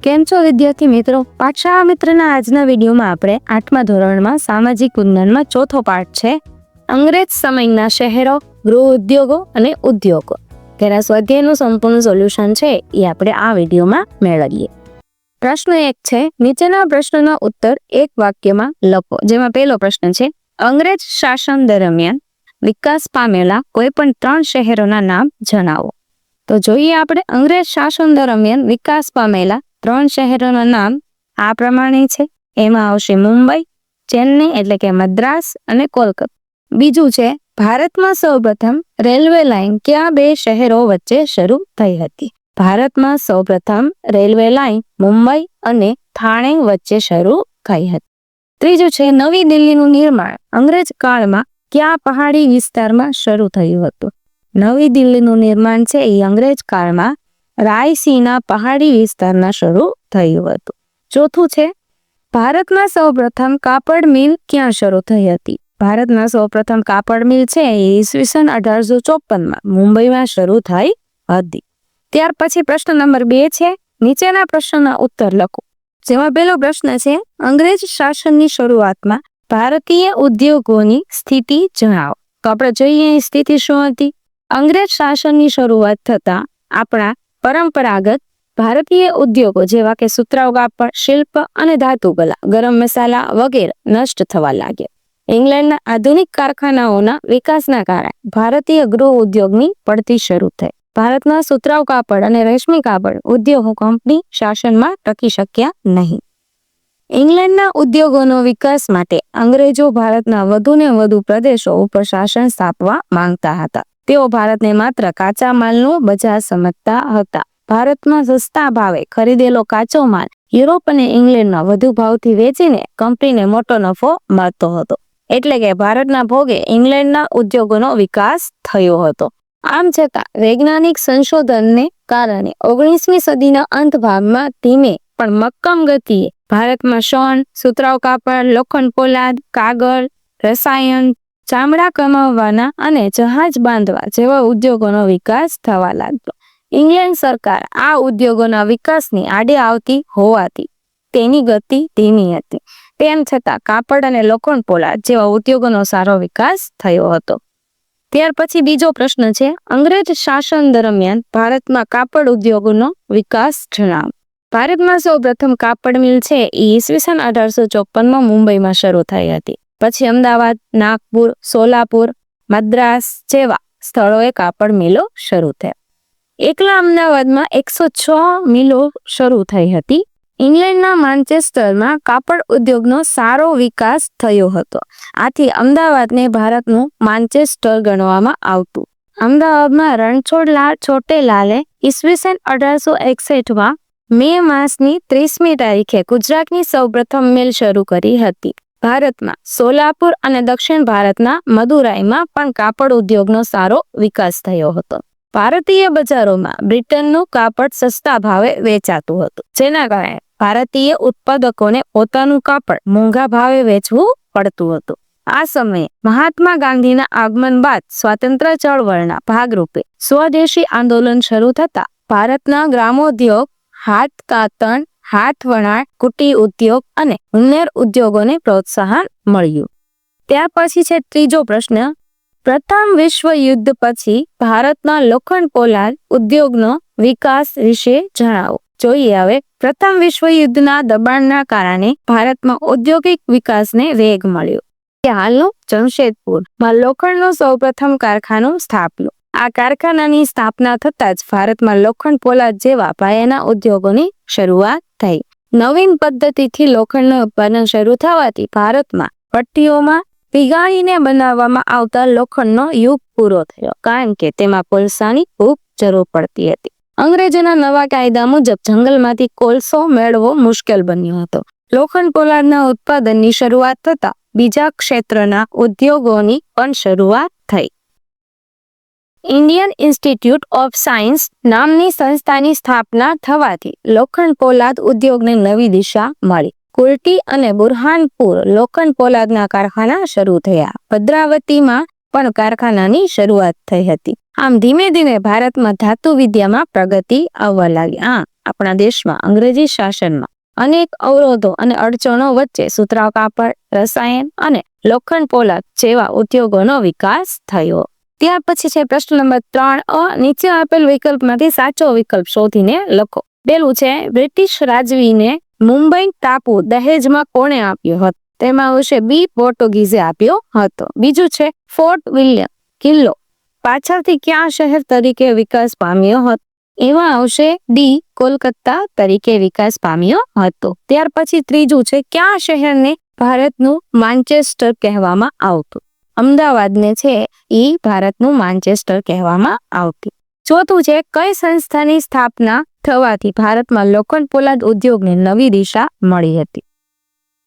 કેમ છો વિદ્યાર્થી મિત્રો? પાઠશાળા મિત્રના આજના વિડીયોમાં આપણે 8મા ધોરણમાં સામાજિક વિજ્ઞાનમાં ચોથો પાઠ છે અંગ્રેજ સમયના શહેરો, ગૃહ ઉદ્યોગો અને ઉદ્યોગો. તેના સ્વાધ્યાયનું સંપૂર્ણ સોલ્યુશન છે એ આપણે આ વિડીયોમાં મેળવીએ. પ્રશ્ન 1 છે, નીચેના પ્રશ્નનો ઉત્તર એક વાક્યમાં લખો. જેમાં પહેલો પ્રશ્ન છે, અંગ્રેજ શાસન દરમિયાન વિકાસ પામેલા કોઈ પણ 3 શહેરોના નામ જણાવો. તો જોઈએ આપણે અંગ્રેજ શાસન દરમિયાન વિકાસ પામેલા 3 શહેરોના નામ આ પ્રમાણે છે. એમાં આવશે મુંબઈ, ચેન્નઈ એટલે કે મદ્રાસ અને કોલકાતા. બીજું છે, ભારતમાં સૌપ્રથમ રેલવે લાઇન કયા 2 શહેરો વચ્ચે શરૂ થઈ હતી? ભારતમાં સૌપ્રથમ રેલવે લાઇન મુંબઈ અને થાણે વચ્ચે શરૂ થઈ હતી. ત્રીજું છે, નવી દિલ્હીનું નિર્માણ અંગ્રેજ કાળમાં કયા પહાડી વિસ્તારમાં શરૂ થયું હતું? નવી દિલ્હીનું નિર્માણ છે એ અંગ્રેજ કાળમાં રાયસીના પહાડી વિસ્તારમાં શરૂ થયું હતું. ચોથું છે, ભારતમાં સૌપ્રથમ કાપડ મિલ ક્યાં શરૂ થઈ હતી? ભારતમાં સૌપ્રથમ કાપડ મિલ છે એ ઈસવીસન 1854માં મુંબઈમાં શરૂ થઈ હતી. ત્યાર પછી પ્રશ્ન નંબર 2 છે, નીચેના પ્રશ્નના ઉત્તર લખો. જેમાં પહેલો પ્રશ્ન છે, અંગ્રેજ શાસનની શરૂઆતમાં ભારતીય ઉદ્યોગોની સ્થિતિ જણાવો. તો આપણે જોઈએ અહીં સ્થિતિ શું હતી? અંગ્રેજ શાસનની શરૂઆત થતા આપણા પરંપરાગત ભારતીય ઉદ્યોગો જેવા કે સુતરાઉ કાપડ, શિલ્પ અને ધાતુકલા, ગરમ મસાલા વગેરે નષ્ટ થવા લાગ્યા. ઇંગ્લેન્ડના આધુનિક કારખાનાઓના વિકાસના કારણે ભારતીય ગૃહ ઉદ્યોગની પડતી શરૂ થઈ. ભારતના સુતરાઉ કાપડ અને રેશમી કાપડ ઉદ્યોગો કંપની શાસનમાં ટકી શક્યા નહીં. ઇંગ્લેન્ડના ઉદ્યોગોનો વિકાસ માટે અંગ્રેજો ભારતના વધુને વધુ પ્રદેશો ઉપર શાસન સ્થાપવા માંગતા હતા. તેઓ ભારતને માત્ર કાચા માલનું બજાર સમજતા હતા. ભારતમાં સસ્તા ભાવે ખરીદેલો કાચો માલ યુરોપ અને ઇંગ્લેન્ડમાં વધુ ભાવથી વેચીને કંપનીને મોટો નફો મળતો હતો. એટલે કે ભારતના ભોગે ઇંગ્લેન્ડના ઉદ્યોગોનો વિકાસ થયો હતો. આમ છતાં વૈજ્ઞાનિક સંશોધનને કારણે 19મી સદીના અંત ભાગમાં ધીમે પણ મક્કમ ગતિએ ભારતમાં શણ, સુતરાઉ કાપડ, લોખંડ પોલાદ, કાગળ, રસાયણ, ચામડા કમાવવાના અને જહાજ બાંધવા જેવા ઉદ્યોગોનો વિકાસ થવા લાગ્યો. ઇંગ્લેન્ડ સરકાર આ ઉદ્યોગોના વિકાસની આડે આવતી હોવાથી તેની ગતિ ધીમી હતી. તેમ છતાં કાપડ અને લોખંડ પોલાદ જેવા ઉદ્યોગોનો સારો વિકાસ થયો હતો. ત્યાર પછી બીજો પ્રશ્ન છે, અંગ્રેજ શાસન દરમિયાન ભારતમાં કાપડ ઉદ્યોગોનો વિકાસ જણાવો. ભારતમાં સૌપ્રથમ કાપડ મિલ છે એ ઈસવીસન 1854માં મુંબઈમાં શરૂ થઈ હતી. પછી અમદાવાદ, નાગપુર, સોલાપુર, મદ્રાસ જેવા સ્થળોએ કાપડ મિલો શરૂ થયા. એકલા અમદાવાદમાં 106 મિલો શરૂ થઈ હતી. ઇંગ્લેન્ડના માન્ચેસ્ટરમાં કાપડ ઉદ્યોગનો સારો વિકાસ થયો હતો. આથી અમદાવાદને ભારતનું માન્ચેસ્ટર ગણવામાં આવતું. અમદાવાદમાં રણછોડલાલ છોટેલાલે ઈસવીસન 1861માં મે માસની 30મી તારીખે ગુજરાતની સૌપ્રથમ મિલ શરૂ કરી હતી. ભારતમાં સોલાપુર અને દક્ષિણ ભારતના મદુરાઈમાં પણ કાપડ ઉદ્યોગનો સારો વિકાસ થયો હતો. ભારતીય બજારોમાં બ્રિટનનું કાપડ સસ્તા ભાવે વેચાતું હતું, જેના કારણે ભારતીય ઉત્પાદકોને પોતાનું કાપડ મોંઘા ભાવે વેચવું પડતું હતું. આ સમયે મહાત્મા ગાંધીના આગમન બાદ સ્વાતંત્ર્ય ચળવળના ભાગરૂપે સ્વદેશી આંદોલન શરૂ થતા ભારતના ગ્રામોદ્યોગ, હાથ કાતણ, હાથ વણાટ, કુટીર ઉદ્યોગ અને ઉન્નર ઉદ્યોગોને પ્રોત્સાહન મળ્યું. ત્યાર પછી છે ત્રીજો પ્રશ્ન, પ્રથમ વિશ્વ યુદ્ધ પછી ભારતના લોખંડ પોલાદ ઉદ્યોગનો વિકાસ વિશે જણાવો. જોઈએ હવે, પ્રથમ વિશ્વ યુદ્ધના દબાણના કારણે ભારતમાં ઔદ્યોગિક વિકાસને વેગ મળ્યો. હાલનું જમશેદપુરમાં લોખંડનું સૌપ્રથમ કારખાનું સ્થાપ્યું. આ કારખાનાની સ્થાપના થતાં જ ભારતમાં લોખંડ પોલાદ જેવા પાયાના ઉદ્યોગોની શરૂઆત થઈ. નવીન પદ્ધતિથી લોખંડનું ઉત્પાદન શરૂ થવાથી ભારતમાં ભઠ્ઠીઓમાં પીગાળીને બનાવવામાં આવતા લોખંડનો યુગ પૂરો થયો, કારણ કે તેમાં કોલસાની ખૂબ જરૂર પડતી હતી. અંગ્રેજોના નવા કાયદા મુજબ જંગલમાંથી કોલસો મેળવવો મુશ્કેલ બન્યો હતો. લોખંડ પોલાદના ઉત્પાદનની શરૂઆત થતા બીજા ક્ષેત્રના ઉદ્યોગોની પણ શરૂઆત થઈ. ઇન્ડિયન ઇન્સ્ટિટ્યૂટ ઓફ સાયન્સ નામની સંસ્થાની સ્થાપના થવાથી લોખંડ પોલાદ ઉદ્યોગને નવી દિશા મળી. કુર્ટી અને બુરહાનપુર લોખંડ પોલાદના કારખાના શરૂ થયા. ભદ્રાવતીમાં પણ કારખાનાની શરૂઆત થઈ હતી. આમ ધીમે ધીમે ભારતમાં ધાતુ વિદ્યામાં પ્રગતિ આવવા લાગી. આપણા દેશમાં અંગ્રેજી શાસનમાં અનેક અવરોધો અને અડચણો વચ્ચે સુતરાઉ કાપડ, રસાયણ અને લોખંડ પોલાદ જેવા ઉદ્યોગોનો વિકાસ થયો. ત્યાર પછી છે પ્રશ્ન નંબર 3 નીચે આપેલ વિકલ્પમાંથી સાચો વિકલ્પ શોધીને લખો. પેલું છે બ્રિટિશ રાજવીને મુંબઈ ટાપુ દહેજમાં કોણે આપ્યો હતો? તેમાં આવશે બી, પોર્ટુગીઝે આપ્યો હતો. બીજું છે ફોર્ટ વિલિયમ કિલ્લો પાછળથી કયા શહેર તરીકે વિકાસ પામ્યો હતો? એમાં આવશે ડી, કોલકાતા તરીકે વિકાસ પામ્યો હતો. ત્યાર પછી ત્રીજું છે કયા શહેરને ભારતનું માન્ચેસ્ટર કહેવામાં આવતું? અમદાવાદને છે એ ભારતનું માન્ચેસ્ટર કહેવામાં આવતું. ચોથું છે કઈ સંસ્થાની સ્થાપના થવાથી ભારતમાં લોખંડ પોલાદ ઉદ્યોગને નવી દિશા મળી હતી?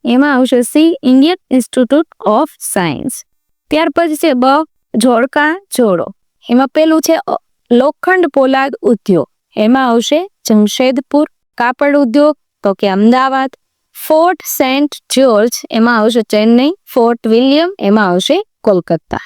એમાં આવશે C, Indian institute of science. ત્યાર પછી છે બ, જોડકા જોડો. એમાં પેલું છે લોખંડ પોલાદ ઉદ્યોગ, એમાં આવશે જમશેદપુર. કાપડ ઉદ્યોગ તો કે અમદાવાદ. ફોર્ટ સેન્ટ જ્યોર્જ એમાં આવશે ચેન્નઈ. ફોર્ટ વિલિયમ એમાં આવશે કોલકાતા.